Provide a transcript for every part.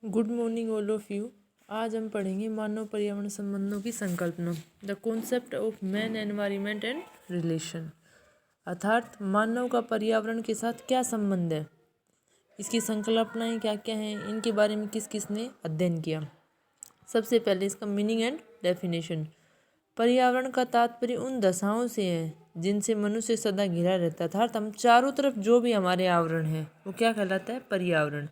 Good morning all of you. आज हम पढ़ेंगे मानव पर्यावरण संबंधों की संकल्पना, the concept of man environment and relation. अर्थात मानव का पर्यावरण के साथ क्या संबंध है, इसकी संकल्पनाएं क्या क्या हैं, इनके बारे में किस किस ने अध्ययन किया। सबसे पहले इसका मीनिंग एंड डेफिनेशन। पर्यावरण का तात्पर्य उन दशाओं से है जिनसे मनुष्य सदा घिरा रहता है, अर्थात हम चारों तरफ जो भी हमारे आवरण है वो क्या कहलाता है, पर्यावरण।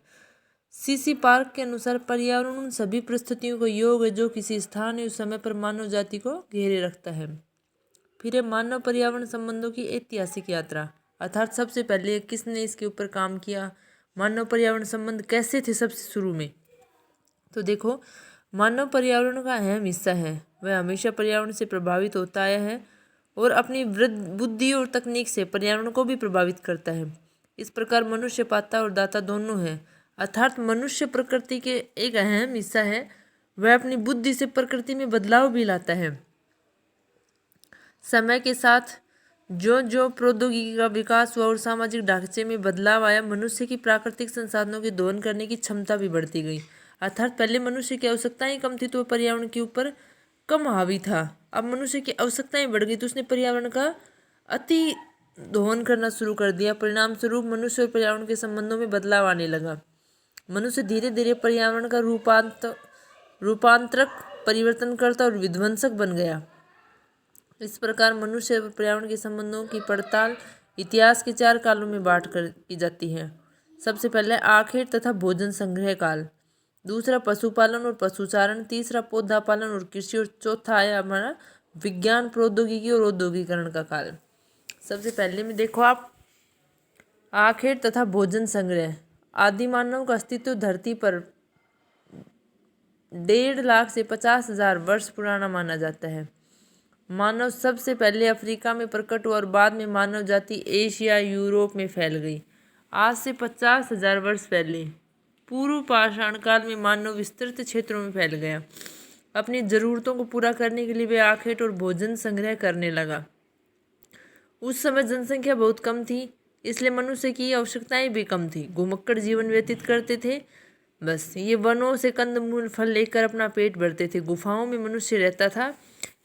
सीसी पार्क के अनुसार पर्यावरण उन सभी परिस्थितियों का योग है जो किसी स्थान या समय पर मानव जाति को घेरे रखता है। फिर है मानव पर्यावरण संबंधों की ऐतिहासिक यात्रा, अर्थात सबसे पहले किसने इसके ऊपर काम किया, मानव पर्यावरण संबंध कैसे थे सबसे शुरू में। तो देखो, मानव पर्यावरण का अहम हिस्सा है, वह हमेशा पर्यावरण से प्रभावित होता आया है और अपनी वृद्ध बुद्धि और तकनीक से पर्यावरण को भी प्रभावित करता है। इस प्रकार मनुष्य पाता और दाता दोनों है, अर्थात मनुष्य प्रकृति के एक अहम हिस्सा है, वह अपनी बुद्धि से प्रकृति में बदलाव भी लाता है। समय के साथ जो जो प्रौद्योगिकी का विकास हुआ और सामाजिक ढांचे में बदलाव आया, मनुष्य की प्राकृतिक संसाधनों की दोहन करने की क्षमता भी बढ़ती गई। अर्थात पहले मनुष्य की आवश्यकताएं कम थी तो वह पर्यावरण के ऊपर कम हावी था। अब मनुष्य की आवश्यकताएं बढ़ गई तो उसने पर्यावरण का अति दोहन करना शुरू कर दिया। परिणाम स्वरूप मनुष्य और पर्यावरण के संबंधों में बदलाव आने लगा। मनुष्य धीरे धीरे पर्यावरण का रूपांतरक, परिवर्तनकर्ता और विध्वंसक बन गया। इस प्रकार मनुष्य और पर्यावरण के संबंधों की पड़ताल इतिहास के 4 कालों में बांट कर की जाती है। सबसे पहले आखेट तथा भोजन संग्रह काल, दूसरा पशुपालन और पशुचारण, तीसरा पौधा पालन और कृषि, और चौथा आया हमारा विज्ञान, प्रौद्योगिकी और औद्योगिकरण का काल। सबसे पहले में देखो आप, आखेट तथा भोजन संग्रह। आदि मानव का अस्तित्व धरती पर 1.5 लाख से 50,000 वर्ष पुराना माना जाता है। मानव सबसे पहले अफ्रीका में प्रकट हुआ और बाद में मानव जाति एशिया, यूरोप में फैल गई। आज से 50,000 वर्ष पहले पूर्व पाषाण काल में मानव विस्तृत क्षेत्रों में फैल गया। अपनी ज़रूरतों को पूरा करने के लिए वे आखेट और भोजन संग्रह करने लगा। उस समय जनसंख्या बहुत कम थी, इसलिए मनुष्य की आवश्यकताएं भी कम थी। घुमक्कड़ जीवन व्यतीत करते थे, बस ये वनों से कंदमूल फल लेकर अपना पेट भरते थे। गुफाओं में मनुष्य रहता था,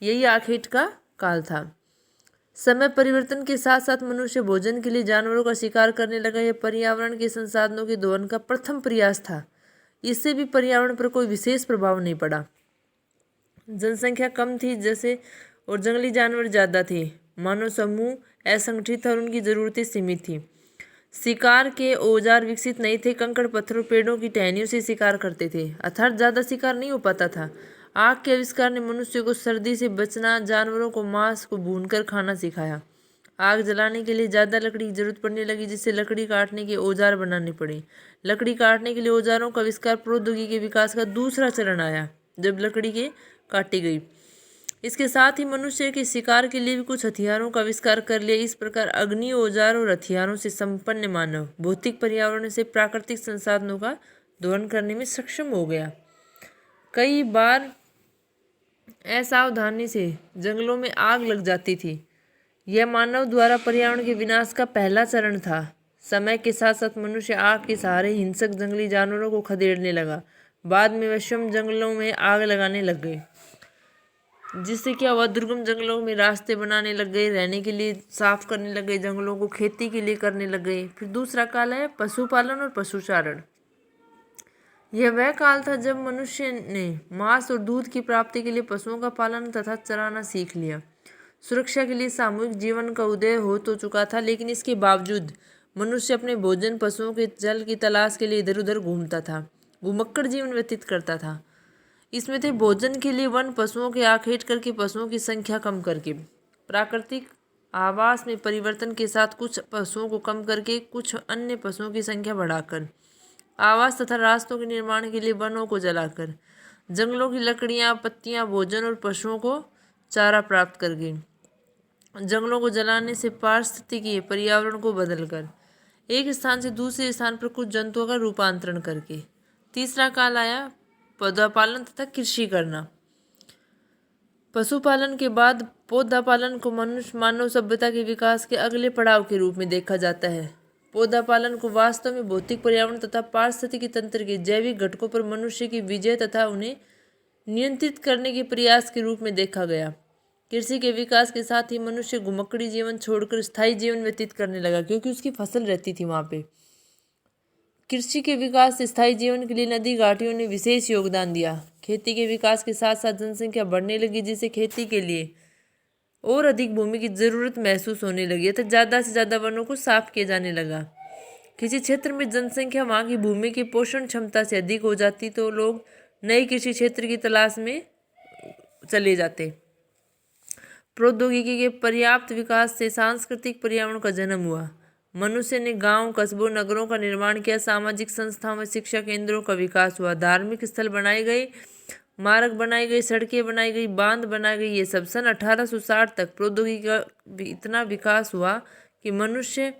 यही आखेट का काल था। समय परिवर्तन के साथ साथ मनुष्य भोजन के लिए जानवरों का शिकार करने लगा। यह पर्यावरण के संसाधनों के दोहन का प्रथम प्रयास था। इससे भी पर्यावरण पर कोई विशेष प्रभाव नहीं पड़ा। जनसंख्या कम थी जैसे, और जंगली जानवर ज़्यादा थे। मानव समूह असंगठित था और उनकी ज़रूरतें सीमित थी। शिकार के औजार विकसित नहीं थे, कंकड़ पत्थरों, पेड़ों की टहनियों से शिकार करते थे, अर्थात ज़्यादा शिकार नहीं हो पाता था। आग के आविष्कार ने मनुष्य को सर्दी से बचना, जानवरों को मांस को भूनकर खाना सिखाया। आग जलाने के लिए ज़्यादा लकड़ी की जरूरत पड़ने लगी, जिससे लकड़ी काटने के औजार बनाने पड़े। लकड़ी काटने के लिए औजारों का आविष्कार प्रौद्योगिकी के विकास का दूसरा चरण आया, जब लकड़ी के काटी गई। इसके साथ ही मनुष्य के शिकार के लिए भी कुछ हथियारों का आविष्कार कर लिया। इस प्रकार अग्नि, औजार और हथियारों से संपन्न मानव भौतिक पर्यावरण से प्राकृतिक संसाधनों का दोहन करने में सक्षम हो गया। कई बार असावधानी से जंगलों में आग लग जाती थी। यह मानव द्वारा पर्यावरण के विनाश का पहला चरण था। समय के साथ साथ मनुष्य आग के सहारे हिंसक जंगली जानवरों को खदेड़ने लगा। बाद में वह स्वयं जंगलों में आग लगाने लग गए, जिससे क्या हुआ, दुर्गम जंगलों में रास्ते बनाने लग गए, रहने के लिए साफ करने लग गए, जंगलों को खेती के लिए करने लग गए। फिर दूसरा काल है पशुपालन और पशुचारण। यह वह काल था जब मनुष्य ने मांस और दूध की प्राप्ति के लिए पशुओं का पालन तथा चराना सीख लिया। सुरक्षा के लिए सामूहिक जीवन का उदय हो तो चुका था, लेकिन इसके बावजूद मनुष्य अपने भोजन, पशुओं के जल की तलाश के लिए इधर उधर घूमता था, घुमक्कड़ जीवन व्यतीत करता था। इसमें थे भोजन के लिए वन, पशुओं के आखेट करके पशुओं की संख्या कम करके, प्राकृतिक आवास में परिवर्तन के साथ कुछ पशुओं को कम करके कुछ अन्य पशुओं की संख्या बढ़ाकर, आवास तथा रास्तों के निर्माण के लिए वनों को जलाकर, जंगलों की लकड़ियां, पत्तियां, भोजन और पशुओं को चारा प्राप्त करके, जंगलों को जलाने से पारिस्थितिकी पर्यावरण को बदलकर, एक स्थान से दूसरे स्थान पर कुछ जंतुओं का रूपांतरण करके। तीसरा काल आया पौधापालन तथा कृषि करना। पशुपालन के बाद पौधापालन को मनुष्य मानव सभ्यता के विकास के अगले पड़ाव के रूप में देखा जाता है। पौधा पालन को वास्तव में भौतिक पर्यावरण तथा पारिस्थितिकी तंत्र के जैविक घटकों पर मनुष्य की विजय तथा उन्हें नियंत्रित करने के प्रयास के रूप में देखा गया। कृषि के विकास के साथ ही मनुष्य घुमक्कड़ी जीवन छोड़कर स्थायी जीवन व्यतीत करने लगा, क्योंकि उसकी फसल रहती थी वहाँ पे। कृषि के विकास से स्थायी जीवन के लिए नदी घाटियों ने विशेष योगदान दिया। खेती के विकास के साथ साथ जनसंख्या बढ़ने लगी, जिससे खेती के लिए और अधिक भूमि की जरूरत महसूस होने लगी तथा ज़्यादा से ज़्यादा वनों को साफ किया जाने लगा। किसी क्षेत्र में जनसंख्या वहाँ की भूमि की पोषण क्षमता से अधिक हो जाती तो लोग नए कृषि क्षेत्र की तलाश में चले जाते। प्रौद्योगिकी के पर्याप्त विकास से सांस्कृतिक पर्यावरण का जन्म हुआ। मनुष्य ने गांव, कस्बों, नगरों का निर्माण किया। सामाजिक संस्थाओं में शिक्षा केंद्रों का विकास हुआ। धार्मिक स्थल बनाए गए, मार्ग बनाई गई, सड़कें बनाई गई, बांध बनाई गई। ये सब सन 1860 तक प्रौद्योगिकी का इतना विकास हुआ कि मनुष्य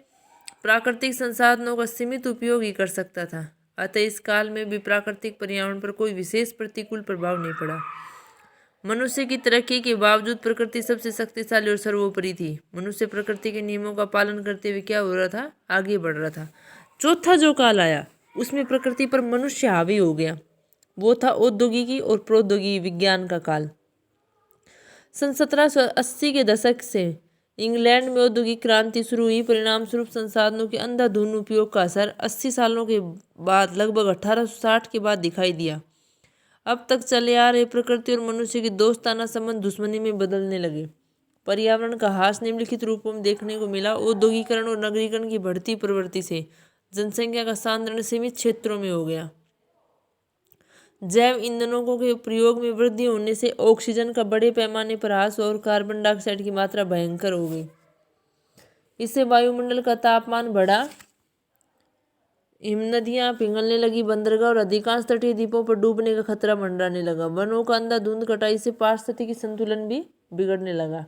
प्राकृतिक संसाधनों का सीमित उपयोग ही कर सकता था। अतः इस काल में भी प्राकृतिक पर्यावरण पर कोई विशेष प्रतिकूल प्रभाव नहीं पड़ा। मनुष्य की तरक्की के बावजूद प्रकृति सबसे शक्तिशाली और सर्वोपरि थी। मनुष्य प्रकृति के नियमों का पालन करते हुए क्या हो रहा था, आगे बढ़ रहा था। चौथा जो काल आया उसमें प्रकृति पर मनुष्य हावी हो गया, वो था औद्योगिकी और प्रौद्योगिकी विज्ञान का काल। सन 1780 के दशक से इंग्लैंड में औद्योगिक क्रांति शुरू हुई। परिणाम स्वरूप संसाधनों के अंधाधुंध उपयोग का असर 80 सालों के बाद लगभग 1860 के बाद दिखाई दिया। अब तक चले आ रहे प्रकृति और मनुष्य के दोस्ताना संबंध दुश्मनी में बदलने लगे। पर्यावरण का ह्रास निम्नलिखित रूपों में देखने को मिला। औद्योगिकरण और नगरीकरण की बढ़ती प्रवृत्ति से जनसंख्या का सांद्रण सीमित क्षेत्रों में हो गया। जैव ईंधनों के प्रयोग में वृद्धि होने से ऑक्सीजन का बड़े पैमाने पर ह्रास और कार्बन डाइऑक्साइड की मात्रा भयंकर हो गई। इससे वायुमंडल का तापमान बढ़ा, हिमनदियां पिघलने लगी, बंदरगाह और अधिकांश तटीय द्वीपों पर डूबने का खतरा मंडराने लगा। वनों का अंधाधुंध कटाई से पारिस्थितिकी संतुलन भी बिगड़ने लगा।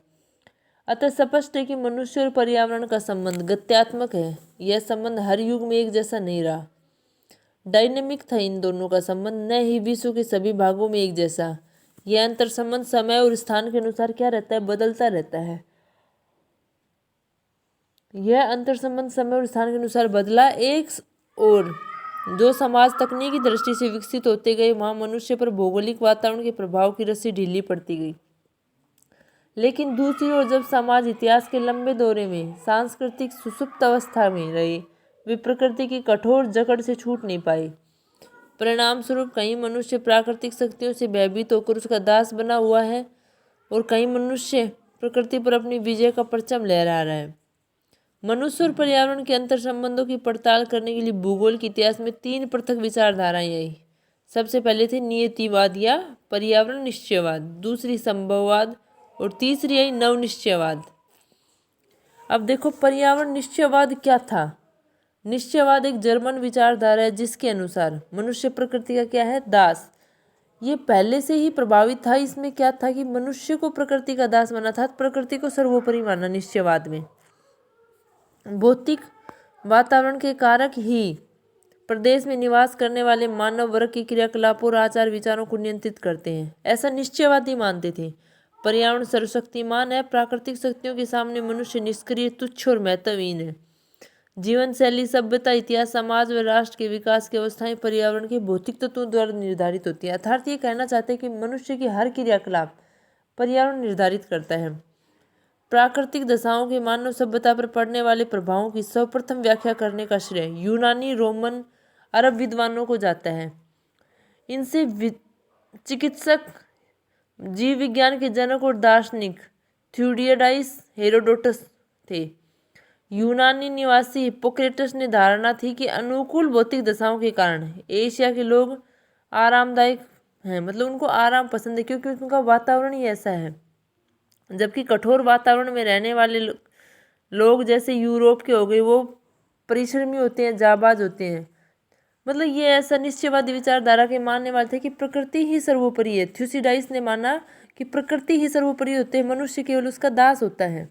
अतः स्पष्ट है कि मनुष्य और पर्यावरण का संबंध गत्यात्मक है। यह संबंध हर युग में एक जैसा नहीं रहा, डायनेमिक था। इन दोनों का संबंध न ही विश्व के सभी भागों में एक जैसा। यह अंतर संबंध समय और स्थान के अनुसार क्या रहता है, बदलता रहता है। यह अंतर संबंध समय और स्थान के अनुसार बदला। एक और जो समाज तकनीकी दृष्टि से विकसित होते गए, वहाँ मनुष्य पर भौगोलिक वातावरण के प्रभाव की रस्सी ढीली पड़ती गई। लेकिन दूसरी ओर जब समाज इतिहास के लंबे दौरे में सांस्कृतिक सुषुप्त अवस्था में रहे, वे प्रकृति की कठोर जकड़ से छूट नहीं पाए। परिणाम स्वरूप कहीं मनुष्य प्राकृतिक शक्तियों से भयभीत होकर उसका दास बना हुआ है और कहीं मनुष्य प्रकृति पर अपनी विजय का परचम लहरा रहा है। मनुष्य और पर्यावरण के अंतर संबंधों की पड़ताल करने के लिए भूगोल के इतिहास में 3 पृथक विचारधाराएं आई। सबसे पहले थे नियतिवाद या पर्यावरण निश्चयवाद, दूसरी संभववाद और तीसरी आई नवनिश्चयवाद। अब देखो पर्यावरण निश्चयवाद क्या था। निश्चयवाद एक जर्मन विचारधारा है जिसके अनुसार मनुष्य प्रकृति का क्या है, दास। ये पहले से ही प्रभावित था। इसमें क्या था कि मनुष्य को प्रकृति का दास माना था, प्रकृति को सर्वोपरि माना। निश्चयवाद में भौतिक वातावरण के कारक ही प्रदेश में निवास करने वाले मानव वर्ग के क्रियाकलापों और आचार विचारों को नियंत्रित करते हैं, ऐसा निश्चयवादी मानते थे। पर्यावरण सर्वशक्तिमान है, प्राकृतिक शक्तियों के सामने मनुष्य निष्क्रिय, तुच्छ और महत्वहीन है। जीवन शैली, सभ्यता, इतिहास, समाज व राष्ट्र के विकास की अवस्थाएं पर्यावरण के भौतिक तत्वों द्वारा निर्धारित होती है। अर्थात ये कहना चाहते हैं कि मनुष्य की हर क्रियाकलाप पर्यावरण निर्धारित करता है। प्राकृतिक दशाओं के मानव सभ्यता पर पड़ने वाले प्रभावों की सर्वप्रथम व्याख्या करने का श्रेय यूनानी, रोमन, अरब विद्वानों को जाता है। इनसे चिकित्सक, जीव विज्ञान के जनक और दार्शनिक थ्यूडियडाइस, हेरोडोटस थे। यूनानी निवासी हिप्पोक्रेटस ने धारणा थी कि अनुकूल भौतिक दशाओं के कारण एशिया के लोग आरामदायक हैं, मतलब उनको आराम पसंद है क्योंकि उनका वातावरण ही ऐसा है। जबकि कठोर वातावरण में रहने वाले लोग जैसे यूरोप के हो गए, वो परिश्रमी होते हैं, जाबाज होते हैं। मतलब ये ऐसा निश्चयवादी विचारधारा के मानने वाले थे कि प्रकृति ही सर्वोपरि है। थ्यूसिडाइस ने माना कि प्रकृति ही सर्वोपरि होते हैं, मनुष्य केवल उसका दास होता है।